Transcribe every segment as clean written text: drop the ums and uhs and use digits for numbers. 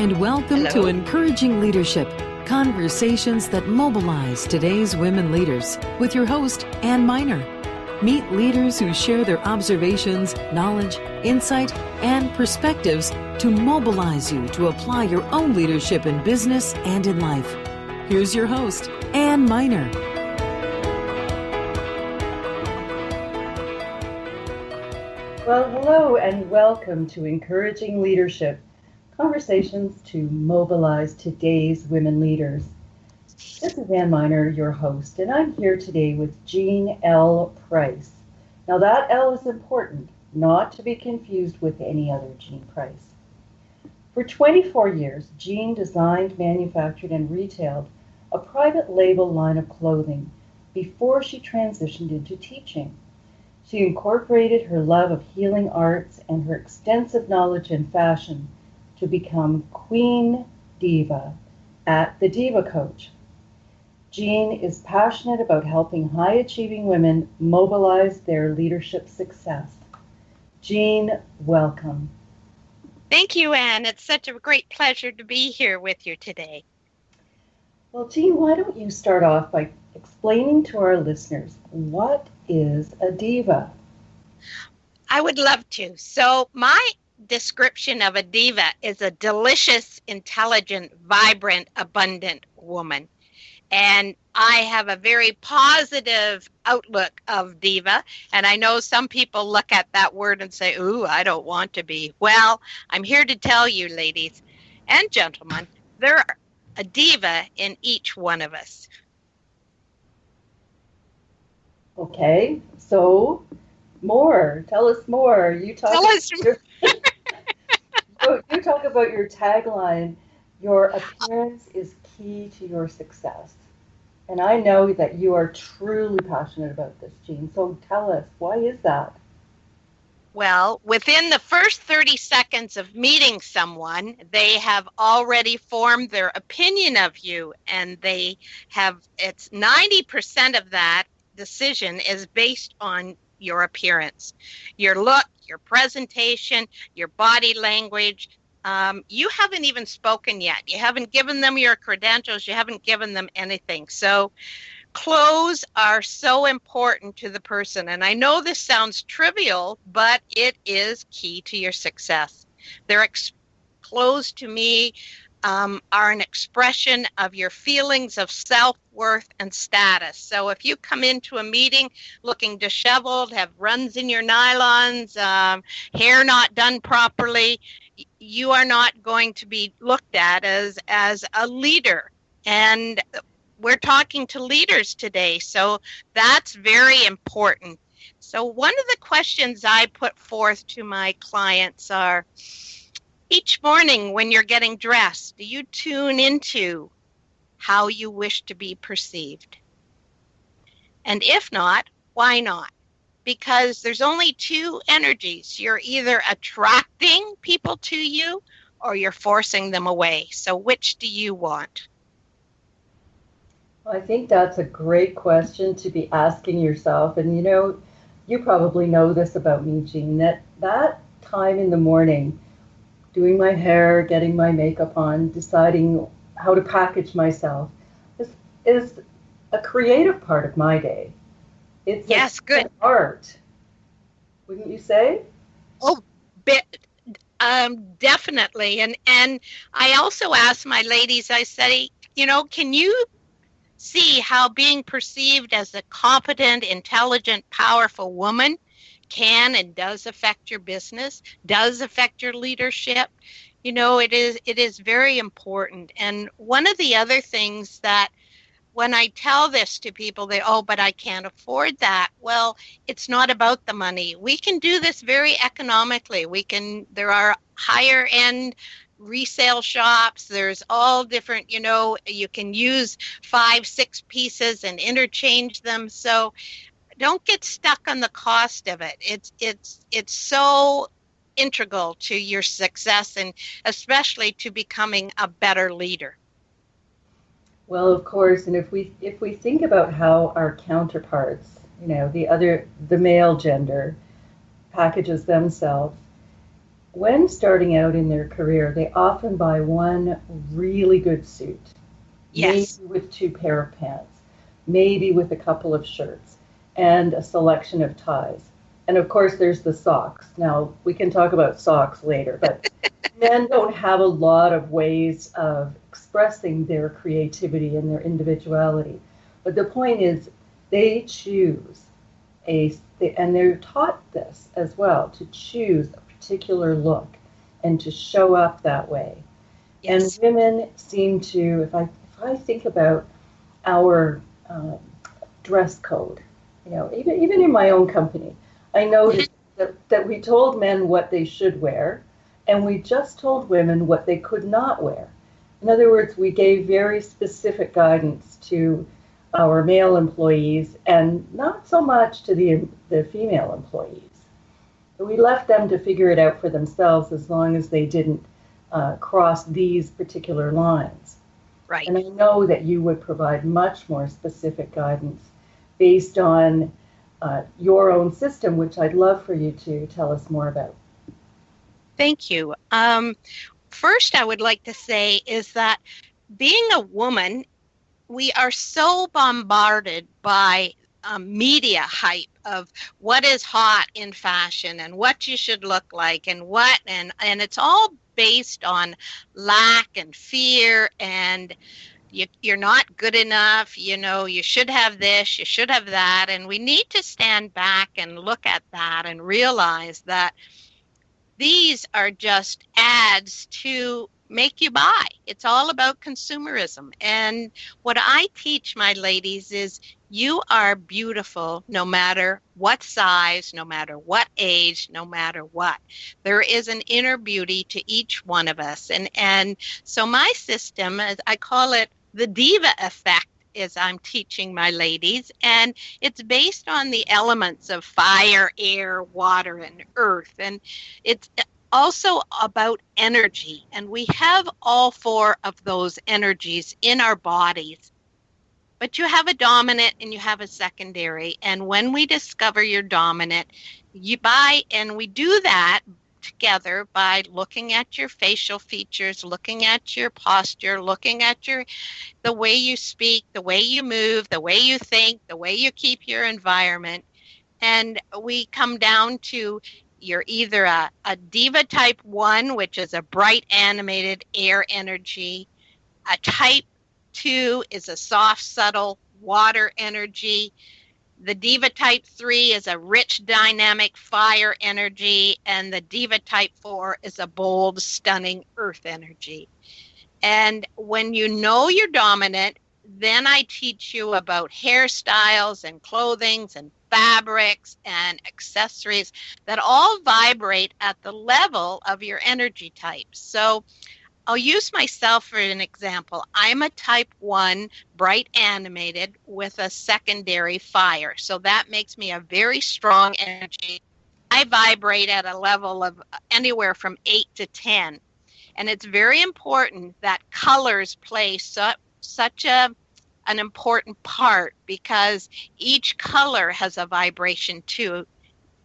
and welcome to Encouraging Leadership, conversations that mobilize today's women leaders, with your host, Ann Miner. Meet leaders who share their observations, knowledge, insight, and perspectives to mobilize you to apply your own leadership in business and in life. Here's your host, Ann Miner. Well, hello and welcome to Encouraging Leadership, conversations to mobilize today's women leaders. This is Ann Miner, your host, and I'm here today with Jean L. Price. Now that L is important, not to be confused with any other Jean Price. For 24 years, Jean designed, manufactured, and retailed a private label line of clothing before she transitioned into teaching. She incorporated her love of healing arts and her extensive knowledge in fashion to become Queen Diva at the Diva Coach. Jean is passionate about helping high-achieving women mobilize their leadership success. Jean, welcome. Thank you, Anne. It's such a great pleasure to be here with you today. Well, Jean, why don't you start off by explaining to our listeners, what is a diva? I would love to. So my description of a diva is a delicious, intelligent, vibrant, abundant woman. And I have a very positive outlook of diva. And I know some people look at that word and say, ooh, I don't want to be. Well, I'm here to tell you, ladies and gentlemen, there are a diva in each one of us. Okay, so more. Tell us more. You talk about your tagline, your appearance is key to your success. And I know that you are truly passionate about this, Jean. So tell us, why is that? Well, within the first 30 seconds of meeting someone, they have already formed their opinion of you, and it's 90% of that decision is based on your appearance, your look, your presentation, your body language. You haven't even spoken yet. You haven't given them your credentials. You haven't given them anything. So clothes are so important to the person. And I know this sounds trivial, but it is key to your success. Clothes to me are an expression of your feelings of self-worth and status. So if you come into a meeting looking disheveled, have runs in your nylons, hair not done properly, you are not going to be looked at as a leader. And we're talking to leaders today, so that's very important. So one of the questions I put forth to my clients are, each morning when you're getting dressed, do you tune into how you wish to be perceived? And if not, why not? Because there's only two energies. You're either attracting people to you or you're forcing them away. So which do you want? Well, I think that's a great question to be asking yourself. And you probably know this about me, Jean, that time in the morning, doing my hair, getting my makeup on, deciding how to package myself is a creative part of my day. It's good. An art, wouldn't you say? Oh, definitely. And I also ask my ladies, I say, can you see how being perceived as a competent, intelligent, powerful woman can and does affect your business, does affect your leadership? It is very important. And one of the other things that when I tell this to people, but I can't afford that. Well, it's not about the money. We can do this very economically. There are higher end resale shops. There's all different, you can use 5-6 pieces and interchange them. So don't get stuck on the cost of it. It's so integral to your success, and especially to becoming a better leader. Well, of course, and if we think about how our counterparts, the male gender, packages themselves, when starting out in their career, they often buy one really good suit, maybe Yes. with two pair of pants, maybe with a couple of shirts, and a selection of ties. And of course, there's the socks. Now, we can talk about socks later, but men don't have a lot of ways of expressing their creativity and their individuality. But the point is, they choose and they're taught this as well, to choose a particular look and to show up that way. And Yes. women seem to, if I think about our um, dress code, even in my own company, I noticed that we told men what they should wear, and we just told women what they could not wear. In other words, we gave very specific guidance to our male employees and not so much to the female employees. We left them to figure it out for themselves as long as they didn't cross these particular lines. Right. And I know that you would provide much more specific guidance based on your own system, which I'd love for you to tell us more about. Thank you. First, I would like to say is that being a woman, we are so bombarded by media hype of what is hot in fashion and what you should look like and and it's all based on lack and fear and you're not good enough, you should have this, you should have that, and we need to stand back and look at that and realize that these are just ads to make you buy. It's all about consumerism. And what I teach my ladies is you are beautiful no matter what size, no matter what age, no matter what. There is an inner beauty to each one of us. And so my system, I call it the Diva effect, is I'm teaching my ladies, and it's based on the elements of fire, air, water, and earth. And it's also about energy, and we have all four of those energies in our bodies. But you have a dominant and you have a secondary. And when we discover your dominant, and we do that together by looking at your facial features, looking at your posture, looking at the way you speak, the way you move, the way you think, the way you keep your environment. And we come down to you're either a diva type 1, which is a bright, animated air energy. A type 2 is a soft, subtle water energy. The diva type 3 is a rich, dynamic fire energy. And the diva type 4 is a bold, stunning earth energy. And when you know you're dominant, then I teach you about hairstyles and clothings and fabrics and accessories that all vibrate at the level of your energy type. So I'll use myself for an example. I'm a type 1, bright animated with a secondary fire. So that makes me a very strong energy. I vibrate at a level of anywhere from 8 to 10. And it's very important that colors play such an important part, because each color has a vibration to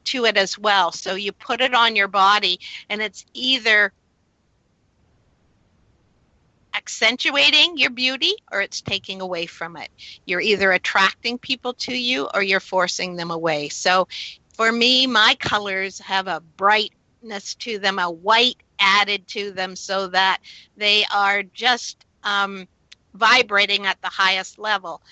it as well. So you put it on your body and it's either accentuating your beauty or it's taking away from it. You're either attracting people to you or you're forcing them away. So for me, my colors have a brightness to them, a white added to them, so that they are just vibrating at the highest level.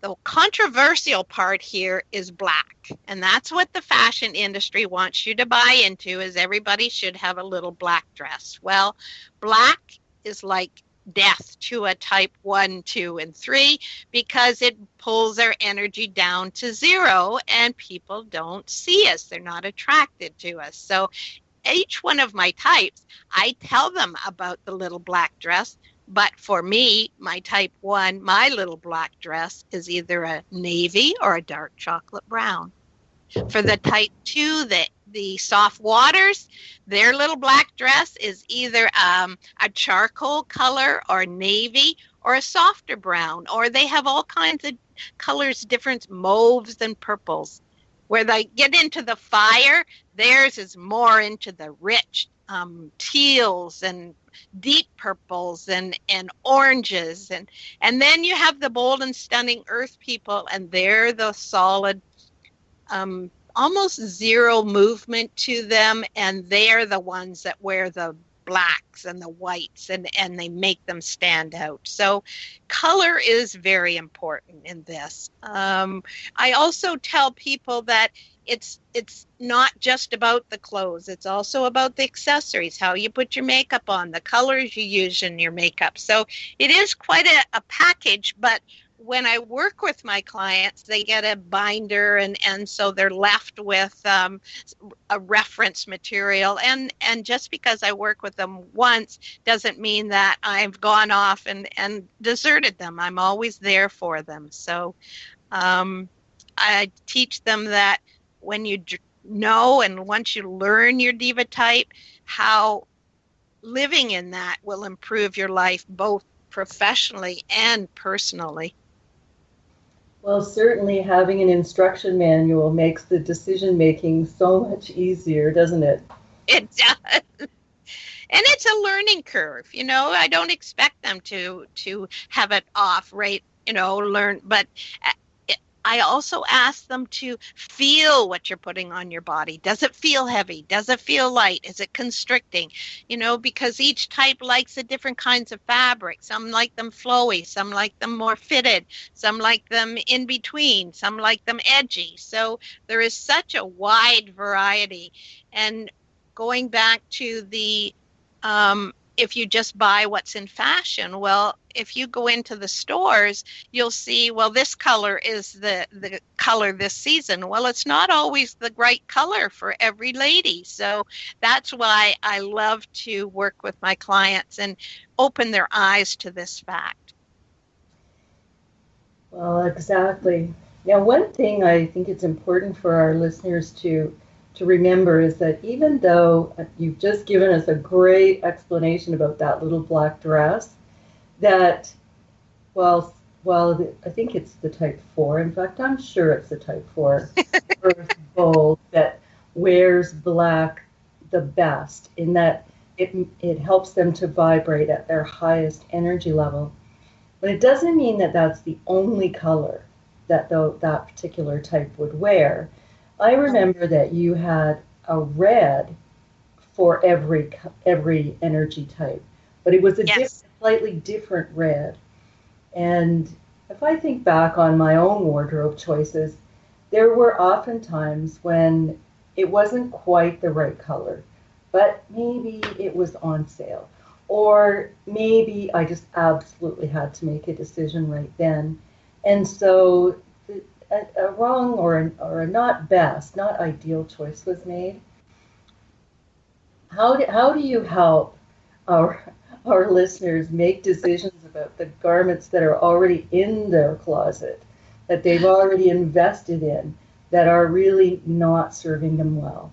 The controversial part here is black, and that's what the fashion industry wants you to buy into, is everybody should have a little black dress. Well, black is like death to a type 1, 2, and 3, because it pulls their energy down to 0 and people don't see us. They're not attracted to us. So each one of my types, I tell them about the little black dress. But for me, my type 1, my little black dress is either a navy or a dark chocolate brown. For the type 2, the soft waters, their little black dress is either a charcoal color or navy or a softer brown, or they have all kinds of colors, different mauves and purples. Where they get into the fire, theirs is more into the rich teals and deep purples and oranges. And then you have the bold and stunning earth people, and they're the solid, almost zero movement to them, and they're the ones that wear the blacks and the whites, and they make them stand out. So color is very important in this. I also tell people that it's not just about the clothes, it's also about the accessories, how you put your makeup on, the colors you use in your makeup. So it is quite a package, but when I work with my clients, they get a binder, and so they're left with a reference material. And just because I work with them once doesn't mean that I've gone off and deserted them. I'm always there for them. So I teach them that when you know and once you learn your diva type, how living in that will improve your life both professionally and personally. Well, certainly having an instruction manual makes the decision making so much easier, doesn't it? It does. And it's a learning curve. I don't expect them to have it off, right? Learn, but I also ask them to feel what you're putting on your body. Does it feel heavy? Does it feel light? Is it constricting? Because each type likes the different kinds of fabric. Some like them flowy, some like them more fitted, some like them in between, some like them edgy. So there is such a wide variety. And going back to the if you just buy what's in fashion, well, if you go into the stores, you'll see, well, this color is the color this season. Well, it's not always the right color for every lady. So that's why I love to work with my clients and open their eyes to this fact. Well, exactly. Now, one thing I think it's important for our listeners to remember is that even though you've just given us a great explanation about that little black dress, that, well, I think it's the type 4. In fact, I'm sure it's the type 4 earth bold that wears black the best, in that it helps them to vibrate at their highest energy level. But it doesn't mean that that's the only color that that particular type would wear. I remember that you had a red for every energy type, but it was a slightly different red. And if I think back on my own wardrobe choices, there were often times when it wasn't quite the right color, but maybe it was on sale, or maybe I just absolutely had to make a decision right then. And so a wrong or a not best, not ideal choice was made. How do you help our listeners make decisions about the garments that are already in their closet, that they've already invested in, that are really not serving them well?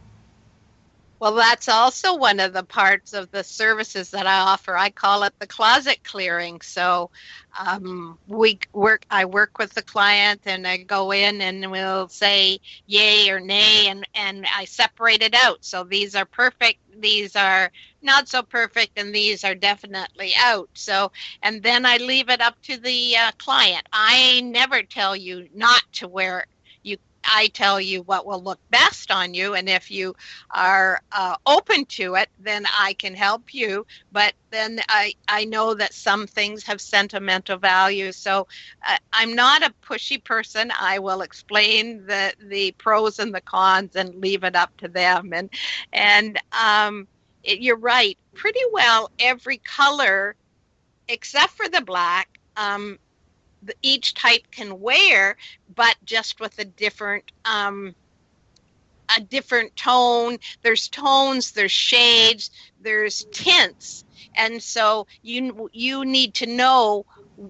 Well, that's also one of the parts of the services that I offer. I call it the closet clearing. So I work with the client, and I go in and we'll say yay or nay, and I separate it out. So these are perfect, these are not so perfect, and these are definitely out. So, and then I leave it up to the client. I never tell you not to wear. I tell you what will look best on you, and if you are open to it, then I can help you. But then I know that some things have sentimental value, so I'm not a pushy person. I will explain the pros and the cons and leave it up to them. And you're right. Pretty well every color, except for the black, each type can wear, but just with a different tone. There's tones, there's shades, there's tints, and so you need to know,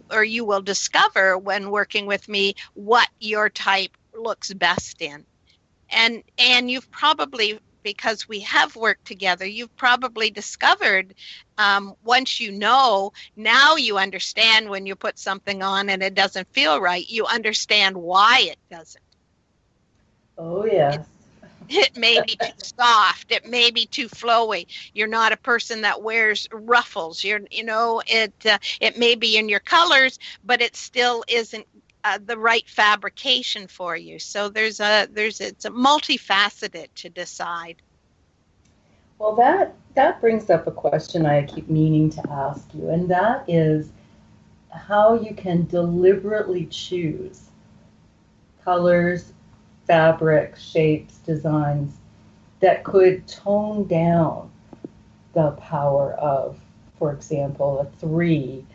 or you will discover when working with me, what your type looks best in. And you've probably, because we have worked together, you've probably discovered, once you know, now you understand when you put something on and it doesn't feel right, you understand why it doesn't. Oh, yes. It may be too soft. It may be too flowy. You're not a person that wears ruffles. It may be in your colors, but it still isn't the right fabrication for you. So it's a multifaceted to decide. Well, that brings up a question I keep meaning to ask you, and that is how you can deliberately choose colors, fabric, shapes, designs that could tone down the power of, for example, a 3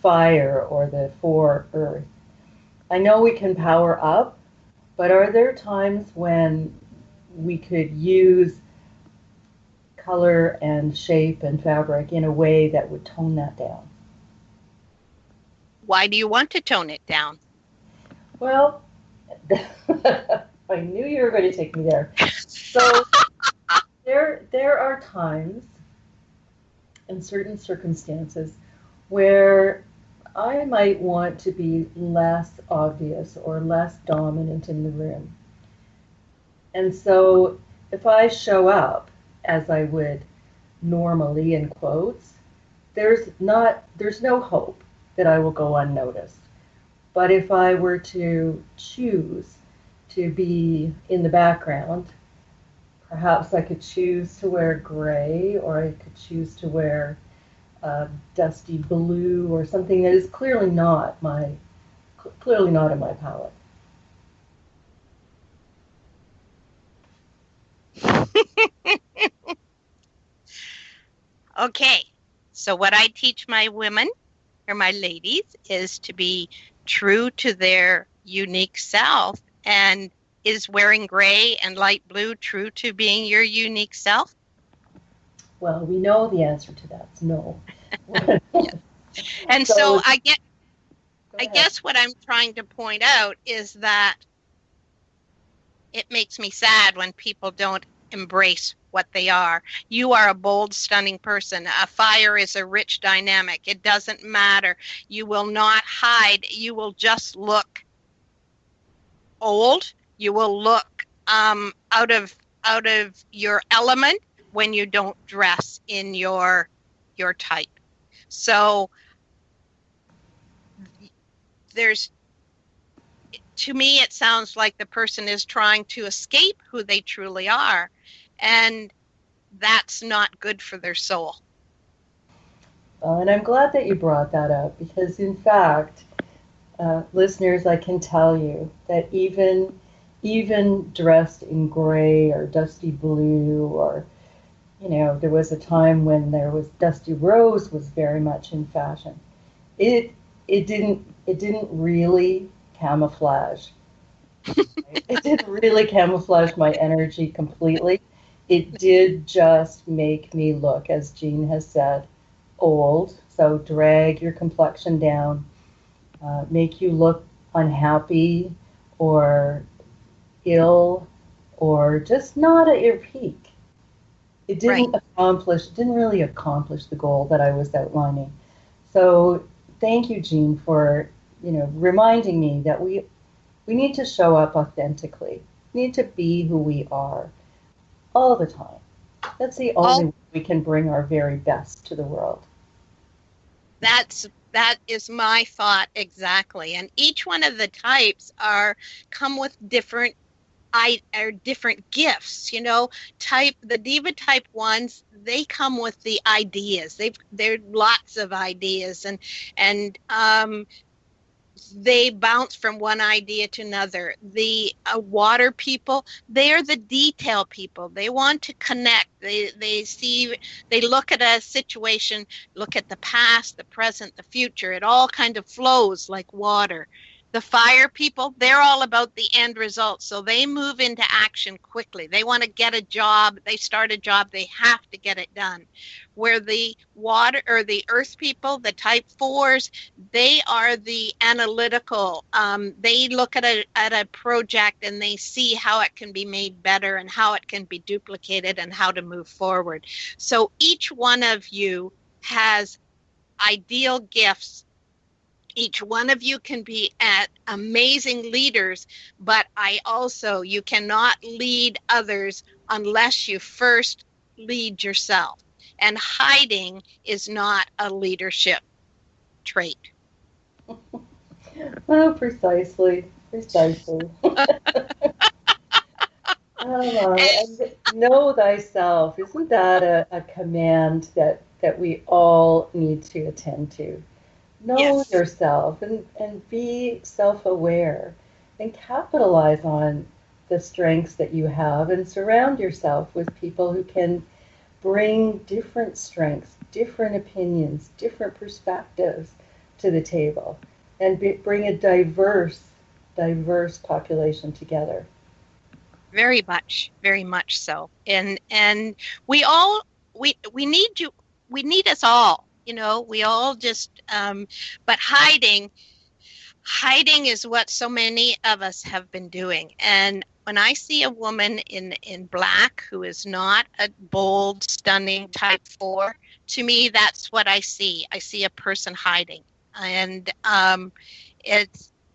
fire or the 4 earth. I know we can power up, but are there times when we could use color and shape and fabric in a way that would tone that down? Why do you want to tone it down? Well, I knew you were going to take me there. So there are times in certain circumstances where I might want to be less obvious or less dominant in the room. And so if I show up as I would normally in quotes, there's no hope that I will go unnoticed. But if I were to choose to be in the background, perhaps I could choose to wear gray, or I could choose to wear dusty blue, or something that is clearly not in my palette. Okay. So what I teach my women or my ladies is to be true to their unique self. And is wearing gray and light blue true to being your unique self? Well, we know the answer to that is no. And So so I guess what I'm trying to point out is that it makes me sad when people don't embrace what they are. You are a bold, stunning person. A fire is a rich dynamic. It doesn't matter. You will not hide. You will just look old. You will look out of your element when you don't dress in your type. So to me, it sounds like the person is trying to escape who they truly are, and that's not good for their soul. And I'm glad that you brought that up, because in fact, listeners, I can tell you that even dressed in gray or dusty blue, or there was a time when there was dusty rose was very much in fashion. It didn't really camouflage. Right? It didn't really camouflage my energy completely. It did just make me look, as Jean has said, old. So drag your complexion down, make you look unhappy or ill or just not at your peak. It didn't really accomplish the goal that I was outlining. So thank you, Jean, for reminding me that we need to show up authentically. We need to be who we are all the time. That's the only way we can bring our very best to the world. That is my thought exactly. And each one of the types come with different gifts. The diva type ones, they come with the ideas. They're lots of ideas, and they bounce from one idea to another. The water people, they're the detail people. They want to connect. They look at a situation, look at the past, the present, the future. It all kind of flows like water. The fire people, they're all about the end result. So they move into action quickly. They want to get a job. They start a job. They have to get it done. Where the water or the earth people, the type 4s, they are the analytical. They look at a project and they see how it can be made better and how it can be duplicated and how to move forward. So each one of you has ideal gifts Each one of you can be amazing leaders, but you cannot lead others unless you first lead yourself. And hiding is not a leadership trait. Oh, precisely. And know thyself. Isn't that a command that we all need to attend to? Know Yes. yourself and be self-aware and capitalize on the strengths that you have and surround yourself with people who can bring different strengths, different opinions, different perspectives to the table and bring a diverse population together. Very much so. And we all we need you, we need us all, we all just but hiding is what so many of us have been doing. And when I see a woman in black who is not a bold, stunning type 4, to me that's what I see. I see a person hiding. And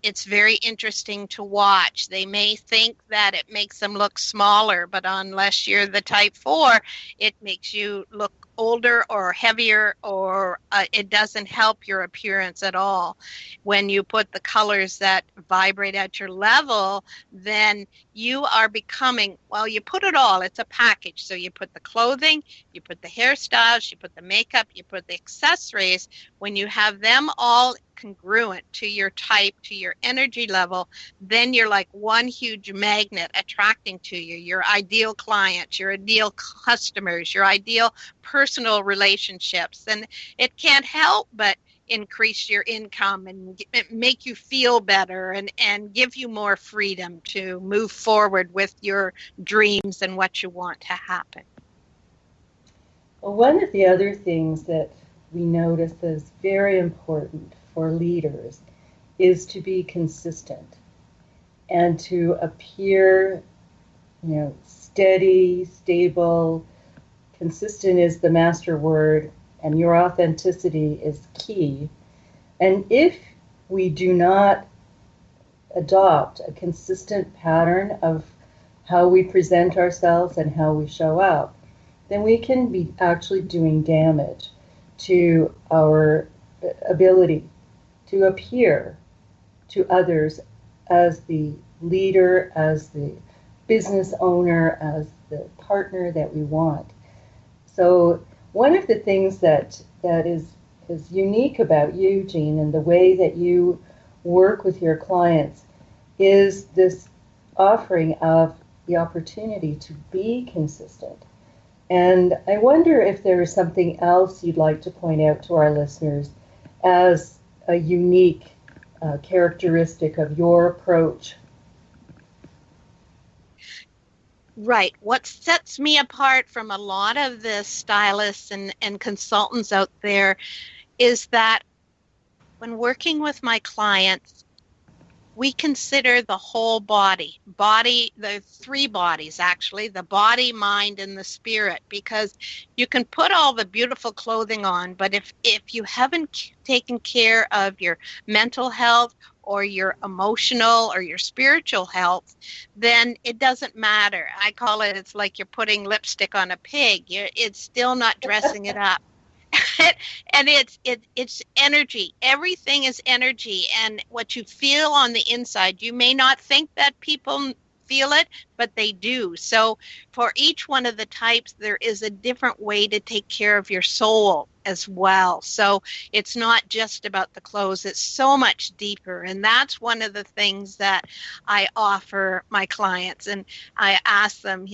it's very interesting to watch. They may think that it makes them look smaller, but unless you're the type 4, it makes you look older or heavier, or it doesn't help your appearance at all. When you put the colors that vibrate at your level, then you are becoming, well, you put it all. It's a package. So you put the clothing, you put the hairstyles, you put the makeup, you put the accessories. When you have them all congruent to your type, to your energy level, then you're like one huge magnet attracting to you your ideal clients, your ideal customers, your ideal personal relationships. And it can't help but increase your income and make you feel better and give you more freedom to move forward with your dreams and what you want to happen. Well, one of the other things that we notice is very important for leaders is to be consistent and to appear, steady, stable. Consistent is the master word, and your authenticity is key. And if we do not adopt a consistent pattern of how we present ourselves and how we show up, then we can be actually doing damage to our ability to appear to others as the leader, as the business owner, as the partner that we want. So one of the things that is unique about you, Jean, and the way that you work with your clients is this offering of the opportunity to be consistent. And I wonder if there is something else you'd like to point out to our listeners as a unique characteristic of your approach. Right. What sets me apart from a lot of the stylists and consultants out there is that when working with my clients, we consider the whole body, the 3 bodies actually, the body, mind, and the spirit, because you can put all the beautiful clothing on, but if you haven't taken care of your mental health or your emotional or your spiritual health, then it doesn't matter. I call it, it's like you're putting lipstick on a pig. It's still not dressing it up. And it's energy. Everything is energy. And what you feel on the inside, you may not think that people feel it, but they do. So for each one of the types, there is a different way to take care of your soul as well. So it's not just about the clothes. It's so much deeper. And that's one of the things that I offer my clients. And I ask them,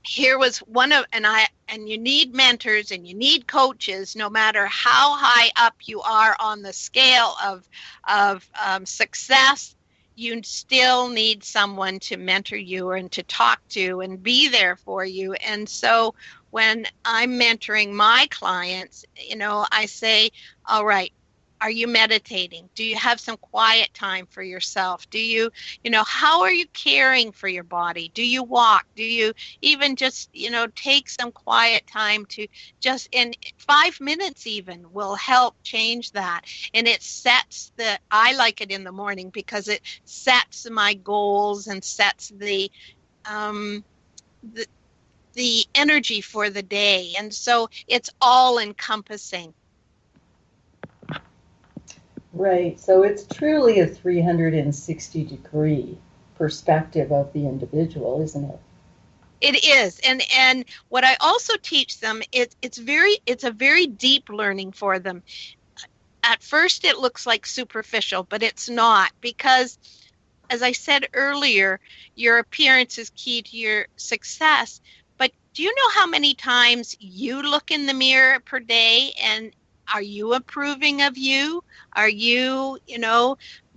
here was one of, and you need mentors and you need coaches, no matter how high up you are on the scale of success. You still need someone to mentor you and to talk to and be there for you. And so when I'm mentoring my clients, I say, all right, Are you meditating? Do you have some quiet time for yourself? Do you, how are you caring for your body? Do you walk? Do you even just, take some quiet time to just, in 5 minutes even will help change that. And it sets I like it in the morning because it sets my goals and sets um, the, the energy for the day. And so it's all encompassing. Right. So it's truly a 360-degree perspective of the individual, isn't it? It is. And what I also teach them, it's a very deep learning for them. At first it looks like superficial, but it's not, because as I said earlier, your appearance is key to your success. But do you know how many times you look in the mirror per day, and are you approving of you? Are you,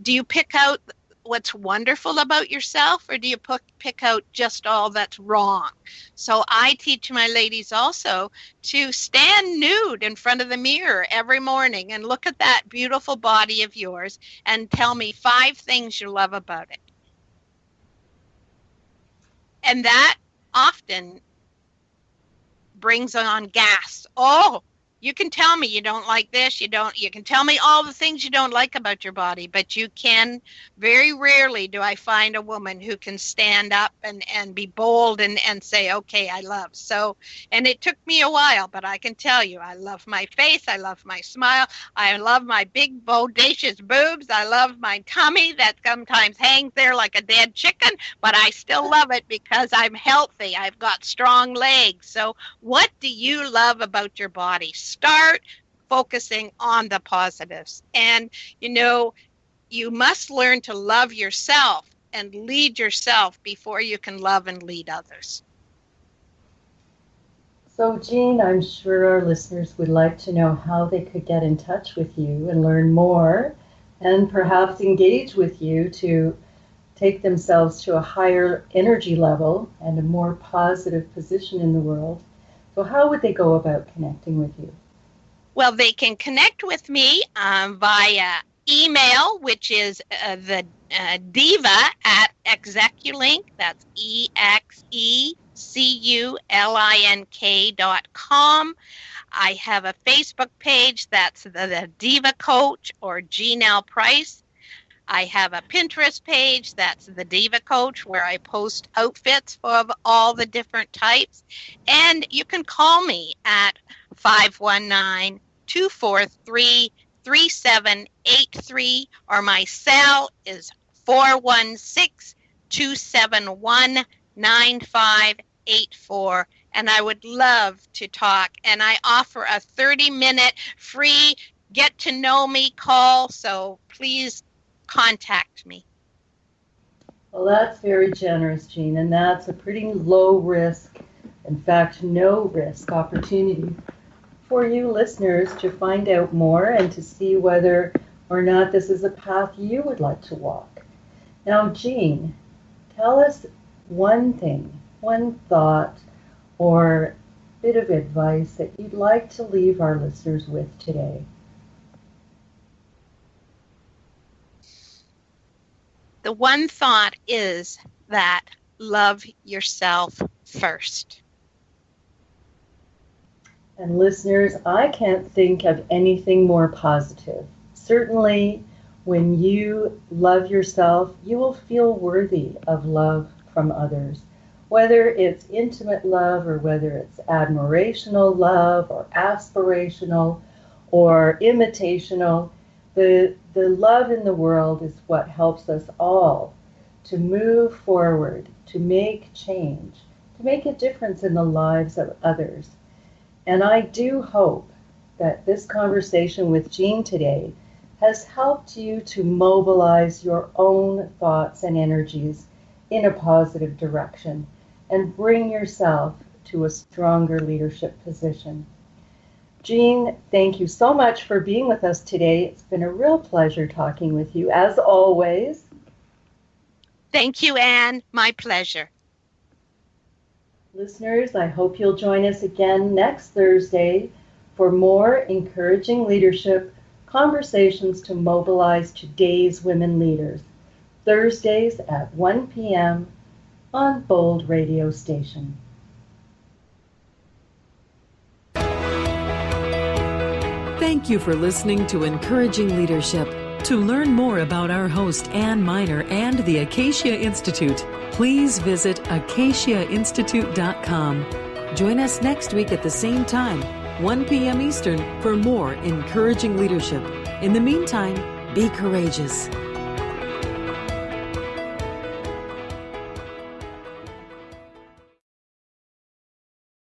do you pick out what's wonderful about yourself, or do you pick out just all that's wrong? So I teach my ladies also to stand nude in front of the mirror every morning and look at that beautiful body of yours and tell me 5 things you love about it. And that often brings on gas. Oh, you can tell me you don't like this. You can tell me all the things you don't like about your body, but very rarely do I find a woman who can stand up and be bold and say, okay, I love. So, and it took me a while, but I can tell you, I love my face. I love my smile. I love my big, bodacious boobs. I love my tummy that sometimes hangs there like a dead chicken, but I still love it because I'm healthy. I've got strong legs. So what do you love about your body? Start focusing on the positives. And, you must learn to love yourself and lead yourself before you can love and lead others. So, Jean, I'm sure our listeners would like to know how they could get in touch with you and learn more and perhaps engage with you to take themselves to a higher energy level and a more positive position in the world. So how would they go about connecting with you? Well, they can connect with me via email, which is the Diva at Execulink. That's EXECULINK.com. I have a Facebook page that's the Diva Coach or Janelle Price. I have a Pinterest page that's the Diva Coach, where I post outfits of all the different types. And you can call me at 519-243-3783, or my cell is 416-271-9584. And I would love to talk. And I offer a 30-minute free get to know me call. So please contact me. Well, that's very generous, Jean, and that's a pretty low risk, in fact, no risk opportunity for you listeners to find out more and to see whether or not this is a path you would like to walk. Now, Jean, tell us one thing, one thought, or bit of advice that you'd like to leave our listeners with today. The one thought is that love yourself first. And listeners, I can't think of anything more positive. Certainly, when you love yourself, you will feel worthy of love from others. Whether it's intimate love or whether it's admirational love or aspirational or imitational, the love in the world is what helps us all to move forward, to make change, to make a difference in the lives of others. And I do hope that this conversation with Jean today has helped you to mobilize your own thoughts and energies in a positive direction and bring yourself to a stronger leadership position. Jean, thank you so much for being with us today. It's been a real pleasure talking with you, as always. Thank you, Anne. My pleasure. Listeners, I hope you'll join us again next Thursday for more encouraging leadership Conversations to Mobilize Today's Women Leaders, Thursdays at 1 p.m. on Bold Radio Station. Thank you for listening to Encouraging Leadership. To learn more about our host, Ann Miner, and the Acacia Institute, please visit acaciainstitute.com. Join us next week at the same time, 1 p.m. Eastern, for more Encouraging Leadership. In the meantime, be courageous.